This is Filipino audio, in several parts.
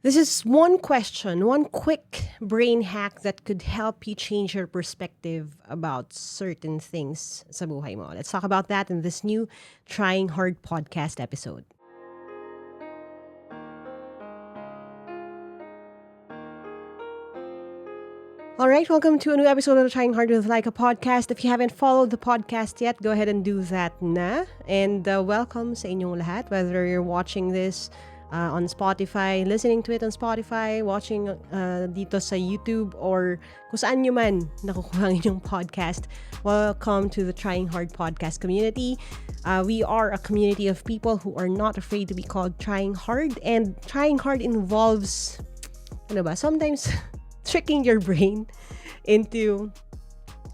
This is one question, one quick brain hack that could help you change your perspective about certain things sa buhay mo. Let's talk about that in this new Trying Hard podcast episode. All right, welcome to a new episode of the Trying Hard with Lyqa podcast. If you haven't followed the podcast yet, go ahead and do that na. And welcome sa inyong lahat, whether you're watching this on Spotify, listening to it on Spotify, watching dito sa YouTube, or kung saan nyo man nakukuha ang inyong podcast. Welcome to the Trying Hard podcast community. We are a community of people who are not afraid to be called trying hard. And trying hard involves, sometimes tricking your brain into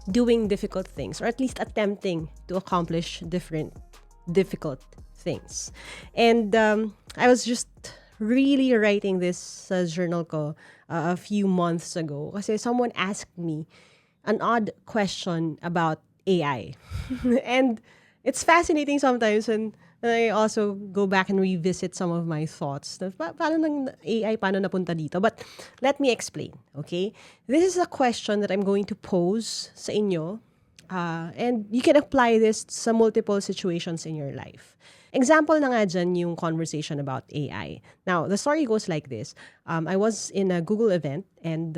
doing difficult things, or at least attempting to accomplish difficult things. And I was just really writing this sa journal ko a few months ago kasi someone asked me an odd question about AI. And it's fascinating sometimes when I also go back and revisit some of my thoughts. Paano ng AI, paano napunta dito? But let me explain, okay? This is a question that I'm going to pose sa inyo. And you can apply this sa multiple situations in your life. Example na nga dyan yung conversation about AI. Now, the story goes like this. I was in a Google event and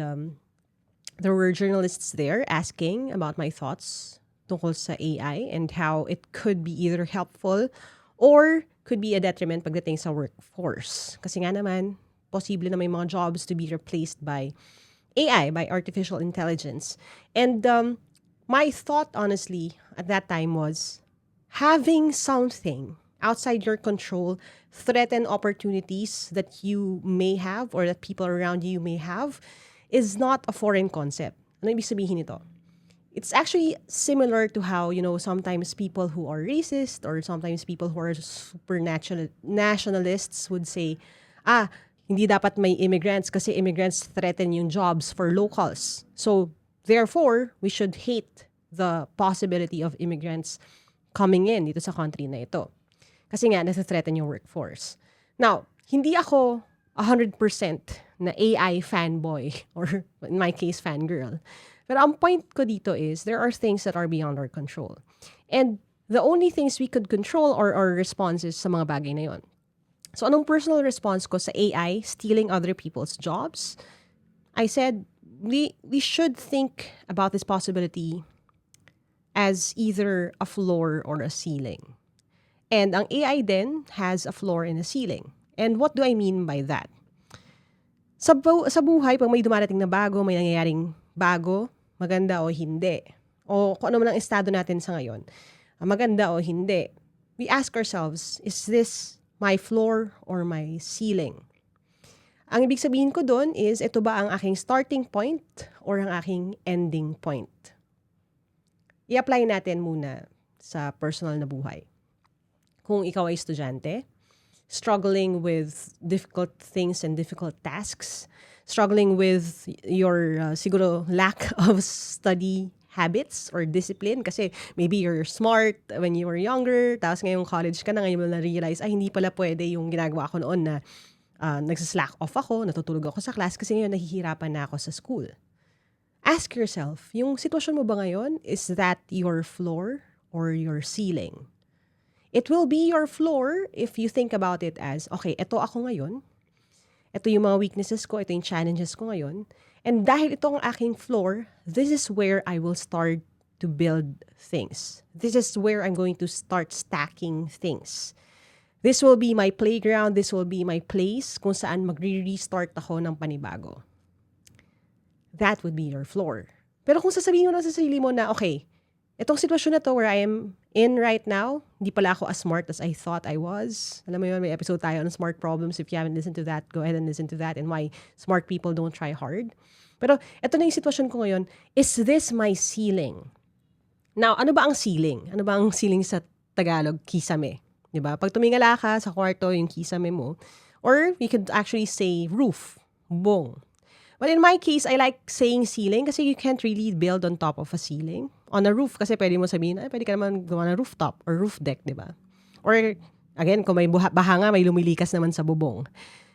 there were journalists there asking about my thoughts tungkol sa AI and how it could be either helpful or could be a detriment pagdating sa workforce. Kasi nga naman, posible na may mga jobs to be replaced by AI, by artificial intelligence. And my thought, honestly, at that time was, having something outside your control threaten opportunities that you may have or that people around you may have is not a foreign concept. Ano ibig sabihin nito? It's actually similar to how, sometimes people who are racist or sometimes people who are super nationalists would say, hindi dapat may immigrants kasi immigrants threaten yung jobs for locals. So, therefore, we should hate the possibility of immigrants coming in dito sa country na ito. Kasi nga, nasa-threaten yung workforce. Now, hindi ako 100% na AI fanboy or in my case, fangirl. Pero ang point ko dito is, there are things that are beyond our control. And the only things we could control are our responses sa mga bagay na yon. So anong personal response ko sa AI stealing other people's jobs? I said, we should think about this possibility as either a floor or a ceiling. And ang AI then has a floor and a ceiling. And what do I mean by that? Sa buhay, pag may dumarating na bago, may nangyayaring bago, maganda o hindi, o kung ano man ang estado natin sa ngayon, maganda o hindi, we ask ourselves, is this my floor or my ceiling? Ang ibig sabihin ko doon is, ito ba ang aking starting point or ang aking ending point? I-apply natin muna sa personal na buhay. Kung ikaw ay estudyante, struggling with difficult things and difficult tasks, struggling with your siguro lack of study habits or discipline kasi maybe you're smart when you were younger, tapos ngayong college ka na, ngayon mo na-realize, hindi pala pwede yung ginagawa ko noon na nagsaslack off ako, natutulog ako sa class kasi ngayon nahihirapan na ako sa school. Ask yourself, yung sitwasyon mo ba ngayon, is that your floor or your ceiling? It will be your floor if you think about it as, okay, ito ako ngayon, ito yung mga weaknesses ko, ito yung challenges ko ngayon. And dahil ito ang aking floor, this is where I will start to build things. This is where I'm going to start stacking things. This will be my playground, this will be my place kung saan magre-restart ako ng panibago. That would be your floor. Pero kung sasabihin mo na sa sarili mo na, okay, itong sitwasyon na to where I am in right now, hindi pala ako as smart as I thought I was. Alam mo yun, may episode tayo on smart problems. If you haven't listened to that, go ahead and listen to that and why smart people don't try hard. Pero ito na yung sitwasyon ko ngayon. Is this my ceiling? Now, ano ba ang ceiling? Ano ba ang ceiling sa Tagalog? Kisame. Diba? Pag tumingala ka sa kwarto, yung kisame mo. Or you could actually say roof. Bong. But in my case, I like saying ceiling kasi you can't really build on top of a ceiling. On a roof, kasi pwede mo sabihin, pwede ka naman gawa ng rooftop or roof deck, di ba? Or, again, kung may baha nga, may lumilikas naman sa bubong.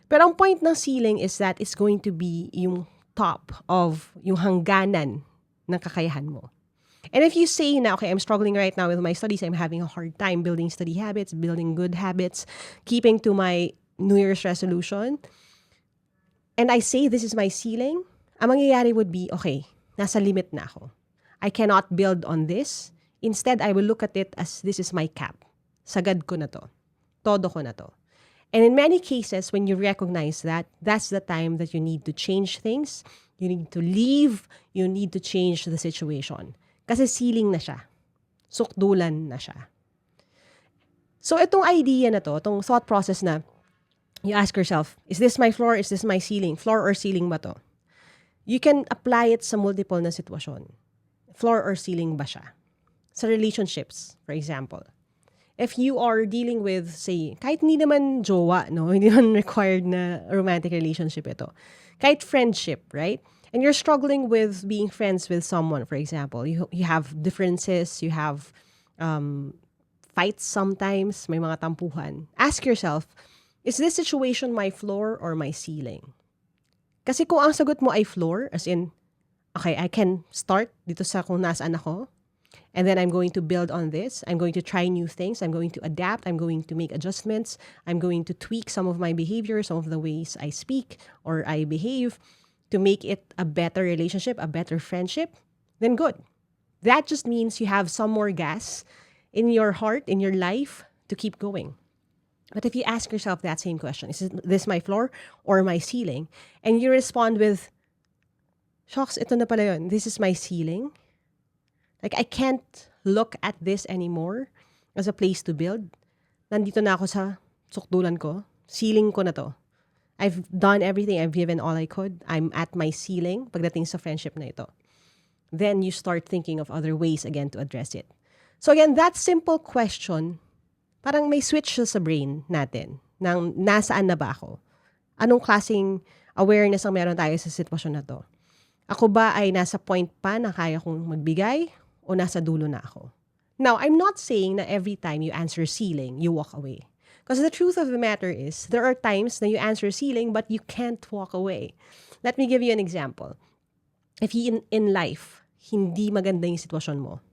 Pero ang point ng ceiling is that it's going to be yung top of yung hangganan ng kakayahan mo. And if you say na, okay, I'm struggling right now with my studies, I'm having a hard time building study habits, building good habits, keeping to my New Year's resolution, and I say this is my ceiling, ang mangyayari would be, okay, nasa limit na ako. I cannot build on this. Instead, I will look at it as this is my cap. Sagad ko na to. Todo ko na to. And in many cases, when you recognize that, that's the time that you need to change things. You need to leave. You need to change the situation. Kasi ceiling na siya. Sukdulan na siya. So itong idea na to, itong thought process na, you ask yourself, is this my floor? Is this my ceiling? Floor or ceiling ba to? You can apply it sa multiple na sitwasyon. Floor or ceiling ba siya? Sa relationships, for example. If you are dealing with, say, kahit hindi naman jowa, no? Hindi naman required na romantic relationship ito. Kahit friendship, right? And you're struggling with being friends with someone, for example. You have differences, you have fights sometimes, may mga tampuhan. Ask yourself, is this situation my floor or my ceiling? Kasi kung ang sagot mo ay floor, as in, okay, I can start dito sa kung nasaan ako, and then I'm going to build on this. I'm going to try new things. I'm going to adapt. I'm going to make adjustments. I'm going to tweak some of my behavior, some of the ways I speak or I behave to make it a better relationship, a better friendship. Then good. That just means you have some more gas in your heart, in your life to keep going. But if you ask yourself that same question, is this my floor or my ceiling? And you respond with, shucks, ito na pala yun. This is my ceiling. Like, I can't look at this anymore as a place to build. Nandito na ako sa sukdulan ko. Ceiling ko na to. I've done everything. I've given all I could. I'm at my ceiling pagdating sa friendship na ito. Then you start thinking of other ways again to address it. So again, that simple question, parang may switch siya sa brain natin ng nasaan na ba ako? Anong klaseng awareness ang meron tayo sa sitwasyon na to? Ako ba ay nasa point pa na kaya kong magbigay o nasa dulo na ako? Now, I'm not saying na every time you answer ceiling, you walk away. Because the truth of the matter is, there are times na you answer ceiling but you can't walk away. Let me give you an example. If you in life, hindi maganda yung sitwasyon mo,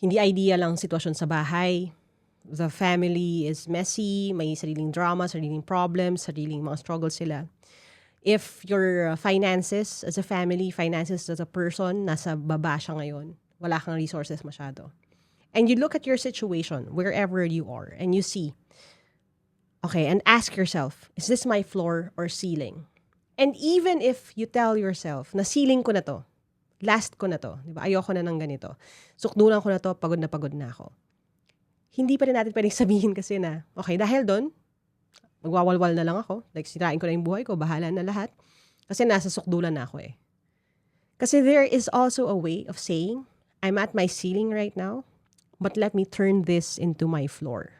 hindi ideal ang sitwasyon sa bahay, the family is messy, may sariling drama, sariling problems, sariling mga struggles sila. If your finances as a family, finances as a person, nasa baba siya ngayon, wala kang resources masyado. And you look at your situation, wherever you are, and you see, okay, and ask yourself, is this my floor or ceiling? And even if you tell yourself, na ceiling ko na to, last ko na to, di ba? Ayoko na ng ganito, sukdulan ko na to, pagod na ako. Hindi pa rin natin pwedeng sabihin kasi na, okay, dahil doon, magwawalwal na lang ako. Like, sirain ko na yung buhay ko, bahala na lahat. Kasi nasa sukdulan na ako eh. Kasi there is also a way of saying, I'm at my ceiling right now, but let me turn this into my floor.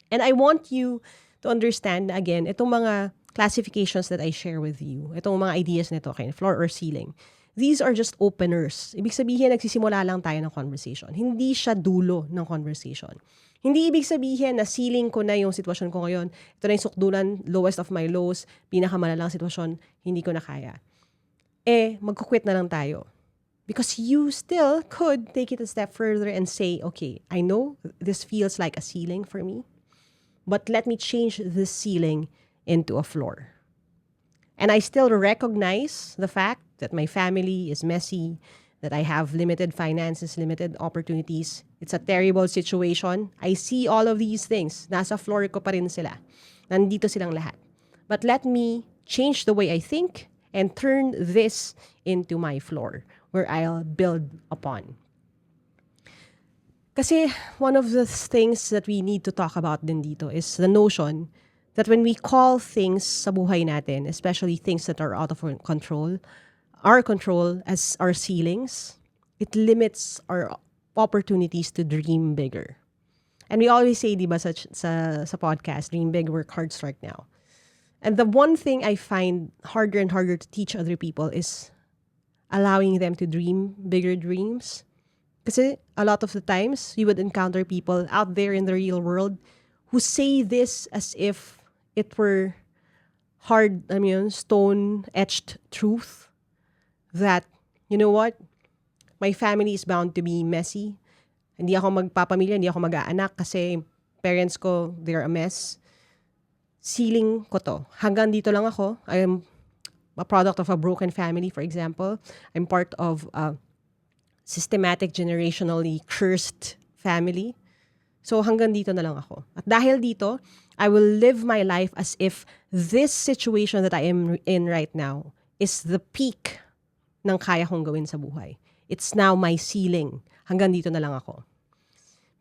And I want you to understand na again, itong mga classifications that I share with you, itong mga ideas nito, okay, floor or ceiling, these are just openers. Ibig sabihin, nagsisimula lang tayo ng conversation. Hindi siya dulo ng conversation. Hindi ibig sabihin na ceiling ko na yung sitwasyon ko ngayon. Ito na yung sukdulan, lowest of my lows, pinakamalalang sitwasyon, hindi ko na kaya. Magkukwit na lang tayo. Because you still could take it a step further and say, okay, I know this feels like a ceiling for me, but let me change this ceiling into a floor. And I still recognize the fact that my family is messy, that I have limited finances, limited opportunities. It's a terrible situation. I see all of these things. Nasa floor ko pa rin sila. Nandito silang lahat. But let me change the way I think and turn this into my floor where I'll build upon. Kasi one of the things that we need to talk about din dito is the notion that when we call things sa buhay natin, especially things that are out of our control as our ceilings, it limits our opportunities to dream bigger. And we always say, di ba, sa podcast, dream big, work hard, start now. And the one thing I find harder and harder to teach other people is allowing them to dream bigger dreams. Kasi a lot of the times, you would encounter people out there in the real world who say this as if it were hard, stone-etched truth that, you know what? My family is bound to be messy. Hindi ako magpapamilya, hindi ako mag-aanak kasi parents ko, they're a mess. Ceiling ko to. Hanggang dito lang ako. I am a product of a broken family, for example. I'm part of a systematic, generationally cursed family. So hanggang dito na lang ako. At dahil dito, I will live my life as if this situation that I am in right now is the peak ng kaya kong gawin sa buhay. It's now my ceiling. Hanggang dito na lang ako.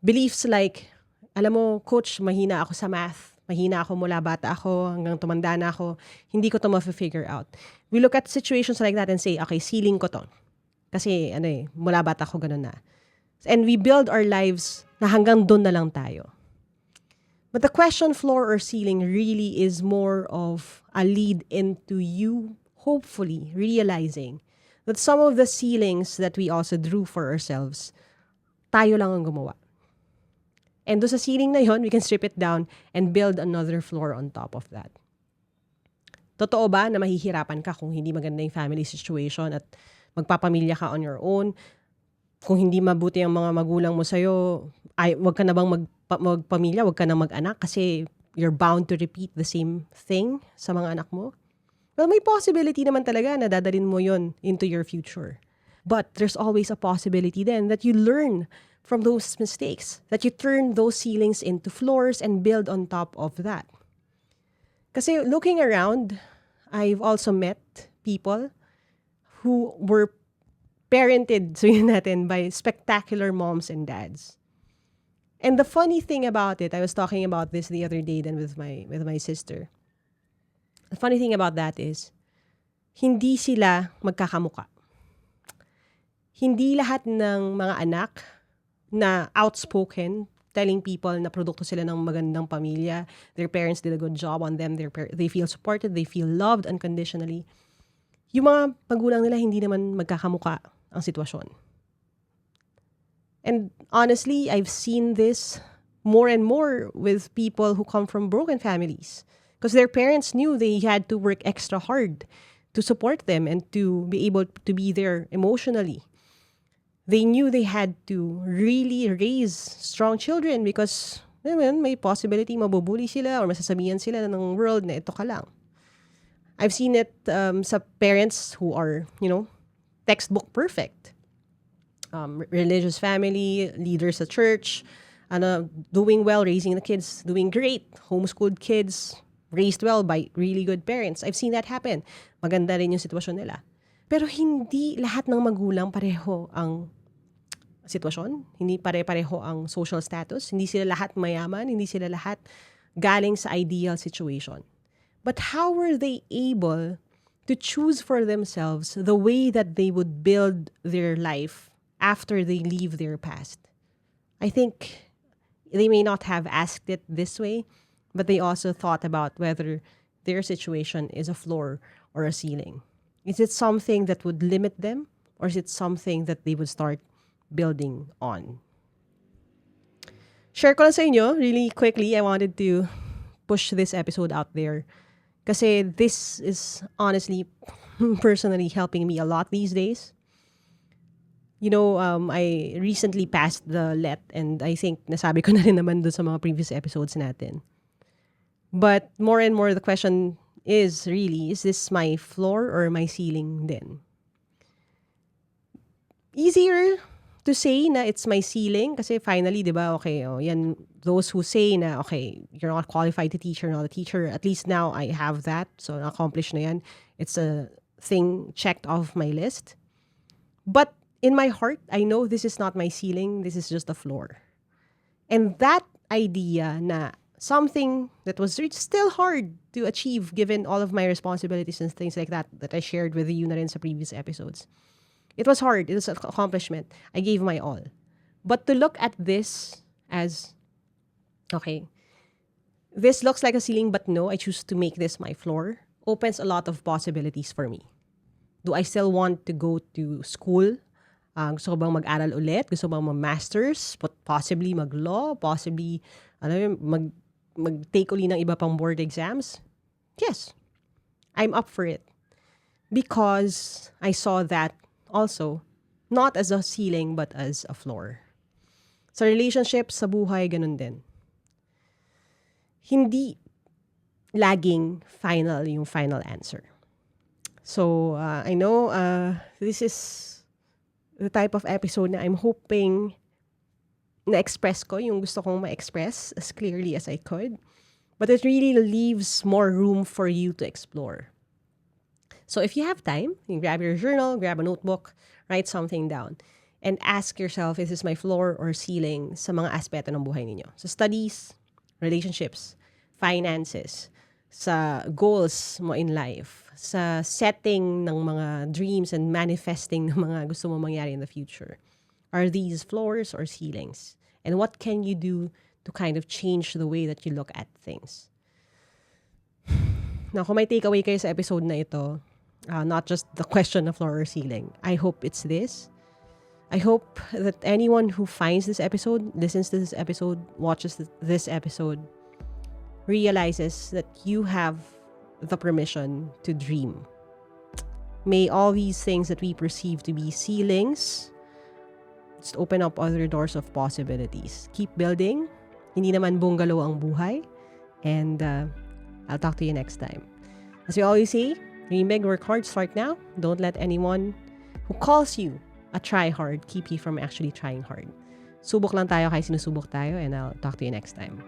Beliefs like, alam mo, coach, mahina ako sa math. Mahina ako mula bata ako hanggang tumanda na ako. Hindi ko to ma-figure out. We look at situations like that and say, okay, ceiling ko to. Kasi mula bata ako ganun na. And we build our lives na hanggang doon na lang tayo. But the question, floor or ceiling, really is more of a lead into you, hopefully, realizing that some of the ceilings that we also drew for ourselves, tayo lang ang gumawa. And doon sa ceiling na yon, we can strip it down and build another floor on top of that. Totoo ba na mahihirapan ka kung hindi maganda yung family situation at magpapamilya ka on your own? Kung hindi mabuti ang mga magulang mo sa'yo, wag ka na bang magpamilya, wag ka na mag-anak kasi you're bound to repeat the same thing sa mga anak mo? Well, may possibility naman talaga na dadalhin mo yon into your future. But there's always a possibility then that you learn from those mistakes, that you turn those ceilings into floors and build on top of that. Kasi looking around, I've also met people who were parented, sabihin natin, by spectacular moms and dads. And the funny thing about it, I was talking about this the other day then with my sister. The funny thing about that is, hindi sila magkakamuka. Hindi lahat ng mga anak na outspoken, telling people na produkto sila ng magandang pamilya, their parents did a good job on them, they feel supported, they feel loved unconditionally. Yung mga magulang nila hindi naman magkakamuka ang sitwasyon. And honestly, I've seen this more and more with people who come from broken families. Because their parents knew they had to work extra hard to support them and to be able to be there emotionally. They knew they had to really raise strong children because may possibility mabubuli sila or masasabihan sila ng world na ito ka lang. I've seen it sa parents who are, textbook perfect. Religious family, leaders at church, doing well, raising the kids, doing great, homeschooled kids, raised well by really good parents. I've seen that happen. Maganda rin yung sitwasyon nila. Pero hindi lahat ng magulang pareho ang sitwasyon. Hindi pare-pareho ang social status. Hindi sila lahat mayaman. Hindi sila lahat galing sa ideal situation. But how were they able to choose for themselves the way that they would build their life after they leave their past? I think they may not have asked it this way, but they also thought about whether their situation is a floor or a ceiling. Is it something that would limit them, or is it something that they would start building on? Share ko lang sa inyo, really quickly, I wanted to push this episode out there. Kasi this is honestly, personally helping me a lot these days. I recently passed the LET and I think nasabi ko na rin naman doon sa mga previous episodes natin. But more and more, the question is really, is this my floor or my ceiling then? Easier to say na it's my ceiling kasi finally, di ba, okay, yan, those who say na, okay, you're not qualified to teach, you're not a teacher, at least now I have that, so accomplished na yan. It's a thing checked off my list. But in my heart, I know this is not my ceiling, this is just a floor. And that idea na something that was still hard to achieve given all of my responsibilities and things like that I shared with you na rin sa previous episodes. It was hard. It was an accomplishment. I gave my all. But to look at this as, okay, this looks like a ceiling, but no, I choose to make this my floor, opens a lot of possibilities for me. Do I still want to go to school? Gusto ko bang mag-aral ulit? Gusto ko bang mag-masters? Possibly mag-law? Possibly mag-take uli ng iba pang board exams? Yes. I'm up for it. Because I saw that also, not as a ceiling, but as a floor. Sa relationship, sa buhay, ganun din. Hindi laging final yung final answer. So, I know this is the type of episode na I'm hoping na-express ko yung gusto kong ma-express as clearly as I could. But it really leaves more room for you to explore. So if you have time, you grab your journal, grab a notebook, write something down, and ask yourself, is this my floor or ceiling sa mga aspeto ng buhay ninyo? Sa studies, relationships, finances, sa goals mo in life, sa setting ng mga dreams and manifesting ng mga gusto mo mangyari in the future. Are these floors or ceilings? And what can you do to kind of change the way that you look at things? Now, kung may takeaway kayo sa episode na ito, not just the question of floor or ceiling, I hope it's this. I hope that anyone who finds this episode, listens to this episode, watches this episode, realizes that you have the permission to dream. May all these things that we perceive to be ceilings just open up other doors of possibilities. Keep building. Hindi naman bungalow ang buhay. And I'll talk to you next time. As we always say, dream big, work hard, start now. Don't let anyone who calls you a try hard keep you from actually trying hard. Subok lang tayo kaya sinusubok tayo, and I'll talk to you next time.